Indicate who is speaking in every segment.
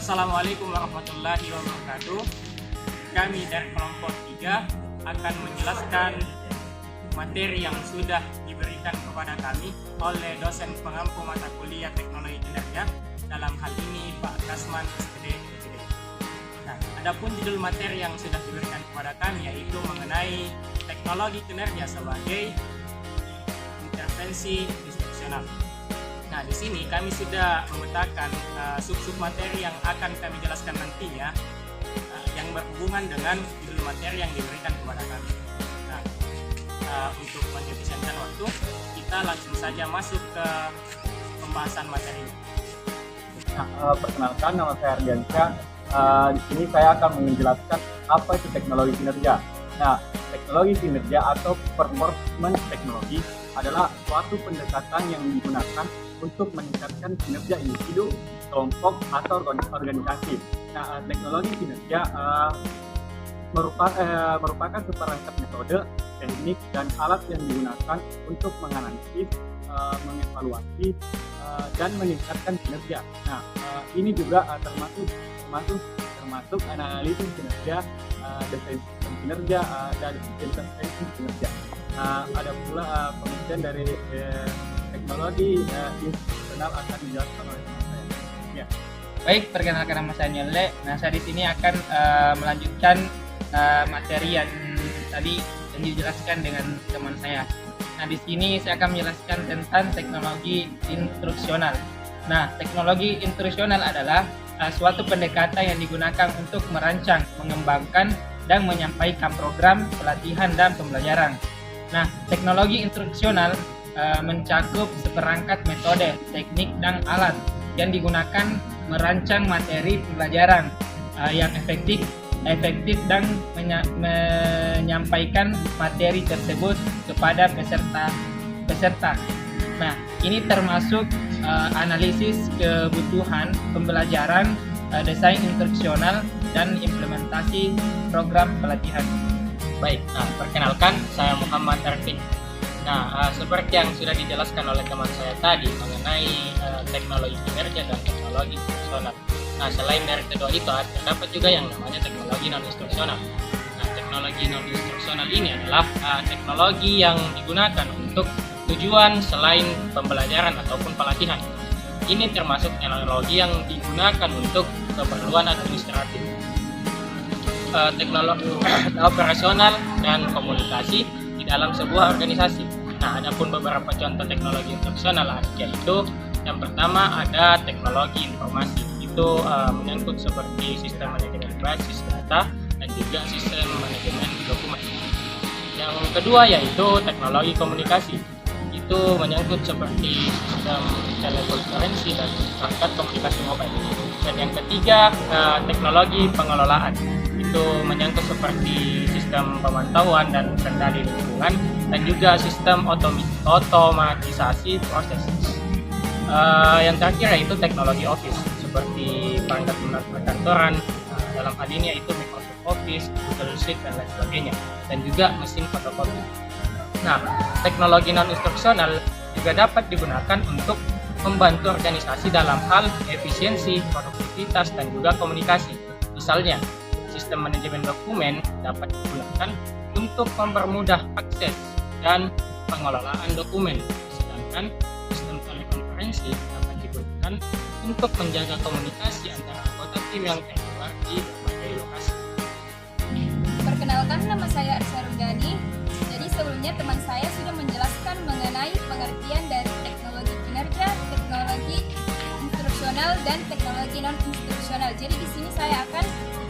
Speaker 1: Assalamualaikum warahmatullahi wabarakatuh. Kami dari kelompok 3 akan menjelaskan materi yang sudah diberikan kepada kami oleh dosen pengampu mata kuliah teknologi kinerja, dalam hal ini Pak Kasman SPD. Nah, adapun judul materi yang sudah diberikan kepada kami yaitu mengenai teknologi kinerja sebagai intervensi instruksional. Nah, di sini kami sudah memetakan sub-sub materi yang akan kami jelaskan nantinya yang berhubungan dengan judul materi yang diberikan kepada kami. Nah, untuk mengefisienkan waktu, kita langsung saja masuk ke pembahasan materi.
Speaker 2: Nah, perkenalkan, nama saya Ardiansyah. Di sini saya akan menjelaskan apa itu teknologi kinerja. Nah, teknologi kinerja atau performance teknologi adalah suatu pendekatan yang digunakan untuk meningkatkan kinerja individu, kelompok, atau organisasi. Nah, teknologi kinerja merupakan seperangkat metode, teknik, dan alat yang digunakan untuk menganalisis, mengevaluasi, dan meningkatkan kinerja. Nah, ini juga termasuk analisis kinerja, desain sistem kinerja, dan intervensi kinerja. Ada pula penelitian dari teknologi instruksional akan dijelaskan oleh teman saya. Ya.
Speaker 3: Baik, perkenalkan nama saya Nyele. Nah, saya di sini akan melanjutkan materi yang tadi yang dijelaskan dengan teman saya. Nah, di sini saya akan menjelaskan tentang teknologi instruksional. Nah, teknologi instruksional adalah suatu pendekatan yang digunakan untuk merancang, mengembangkan, dan menyampaikan program pelatihan dan pembelajaran. Nah, teknologi instruksional mencakup seperangkat metode, teknik, dan alat yang digunakan merancang materi pembelajaran yang efektif dan menyampaikan materi tersebut kepada peserta. Nah, ini termasuk analisis kebutuhan pembelajaran, desain instruksional, dan implementasi program pelatihan.
Speaker 4: Baik, perkenalkan, saya Muhammad Arfin. Nah, seperti yang sudah dijelaskan oleh teman saya tadi mengenai teknologi kinerja dan teknologi instruksional. Nah, selain dari kedua itu, terdapat juga yang namanya teknologi non-instruksional. Nah, teknologi non-instruksional ini adalah teknologi yang digunakan untuk tujuan selain pembelajaran ataupun pelatihan. Ini termasuk teknologi yang digunakan untuk keperluan administratif, teknologi operasional, dan komunikasi di dalam sebuah organisasi. Nah, adapun beberapa contoh teknologi instruksional yaitu yang pertama ada teknologi informasi. Itu menyangkut seperti sistem manajemen basis data dan juga sistem manajemen dokumen. Yang kedua yaitu teknologi komunikasi. Itu menyangkut seperti sistem telekonferensi dan perangkat komunikasi mobile. Dan yang ketiga teknologi pengelolaan. Itu menyangkut seperti sistem pemantauan dan kendali lingkungan dan juga sistem otomatisasi proses. Yang terakhir yaitu teknologi office seperti perangkat perkantoran, dalam hal ini yaitu Microsoft Office, Google Sheet, dan lain sebagainya, dan juga mesin fotokopi. Nah, teknologi non-instruksional juga dapat digunakan untuk membantu organisasi dalam hal efisiensi, produktivitas, dan juga komunikasi. Misalnya, sistem manajemen dokumen dapat digunakan untuk mempermudah akses dan pengelolaan dokumen, sedangkan sistem telekonferensi dapat digunakan untuk menjaga komunikasi antara anggota tim yang tersebar di berbagai lokasi.
Speaker 5: Perkenalkan, nama saya Arsa Rudani. Jadi sebelumnya teman saya sudah menjelaskan mengenai pengertian dari teknologi kinerja, teknologi instruksional, dan teknologi non-instruksional. Jadi di sini saya akan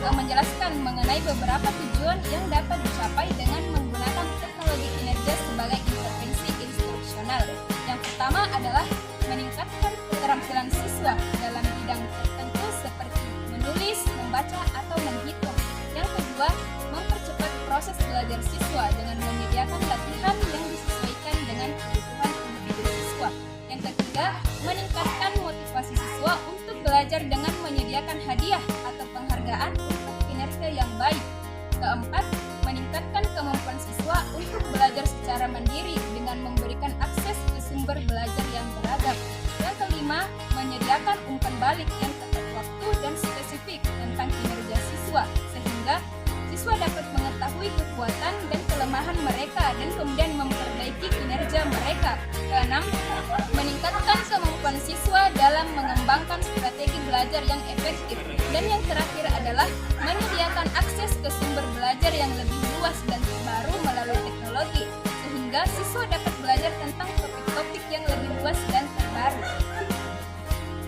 Speaker 5: menjelaskan mengenai beberapa tujuan yang dapat dicapai dengan menggunakan teknologi kinerja sebagai intervensi instruksional. Yang pertama adalah meningkatkan keterampilan siswa dalam bidang tertentu seperti menulis, membaca, atau menghitung. Yang kedua, mempercepat proses belajar siswa dengan menyediakan latihan yang disesuaikan dengan kebutuhan individu siswa. Yang ketiga, meningkatkan motivasi siswa untuk belajar dengan menyediakan hadiah atau penghargaan untuk kinerja yang baik. Keempat, meningkatkan kemampuan siswa untuk belajar secara mandiri dengan memberikan akses ke sumber belajar yang beragam. Yang kelima, menyediakan umpan balik yang tepat waktu dan spesifik belajar yang efektif. Dan yang terakhir adalah menyediakan akses ke sumber belajar yang lebih luas dan terbaru melalui teknologi, sehingga siswa dapat belajar tentang topik-topik yang lebih luas dan terbaru.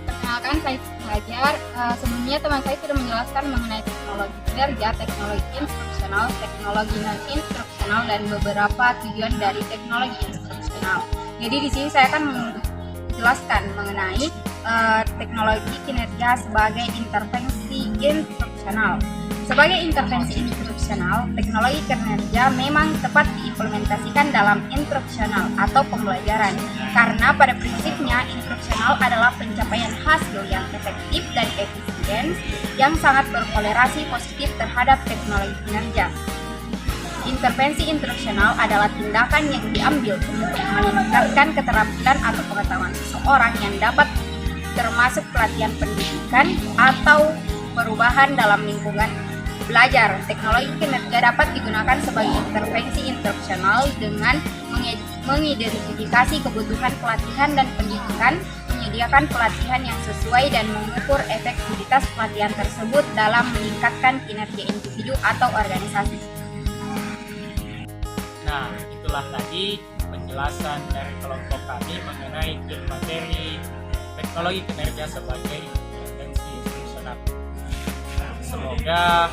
Speaker 6: Perkenalkan, saya Hajar. Sebelumnya teman saya sudah menjelaskan mengenai teknologi kinerja, teknologi instruksional, teknologi non-instruksional, dan beberapa tujuan dari teknologi instruksional. Jadi di sini saya akan menjelaskan mengenai teknologi kinerja sebagai intervensi instruksional. Sebagai intervensi instruksional, teknologi kinerja memang tepat diimplementasikan dalam instruksional atau pembelajaran, karena pada prinsipnya instruksional adalah pencapaian hasil yang efektif dan efisien yang sangat berkolerasi positif terhadap teknologi kinerja. Intervensi instruksional adalah tindakan yang diambil untuk meningkatkan keterampilan atau pengetahuan seseorang yang dapat termasuk pelatihan pendidikan atau perubahan dalam lingkungan belajar. Teknologi kinerja dapat digunakan sebagai intervensi instruksional dengan mengidentifikasi kebutuhan pelatihan dan pendidikan, menyediakan pelatihan yang sesuai dan mengukur efektivitas pelatihan tersebut dalam meningkatkan kinerja individu atau organisasi.
Speaker 4: Nah, itulah tadi penjelasan dari kelompok kami mengenai materi teknologi kinerja sebagai intervensi instruksional. Semoga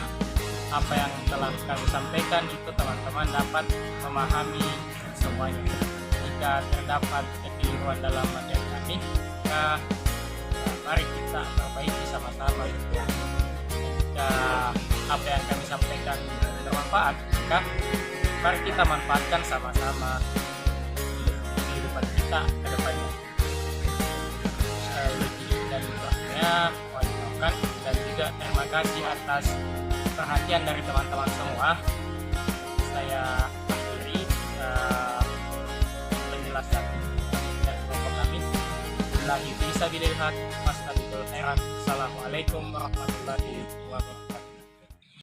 Speaker 4: apa yang telah kami sampaikan itu teman-teman dapat memahami semuanya. Jika terdapat kekeliruan dalam materi kami, maka mari kita perbaiki sama-sama. Jika apa yang kami sampaikan bermanfaat, maka mari kita manfaatkan sama-sama kehidupan kita ke depannya. Dan berikutnya mohon dimaafkan dan juga terima kasih atas perhatian dari teman-teman semua. Saya akhiri penjelasan dari kelompok kami. Billahi fisabilillah, Assalamualaikum warahmatullahi wabarakatuh.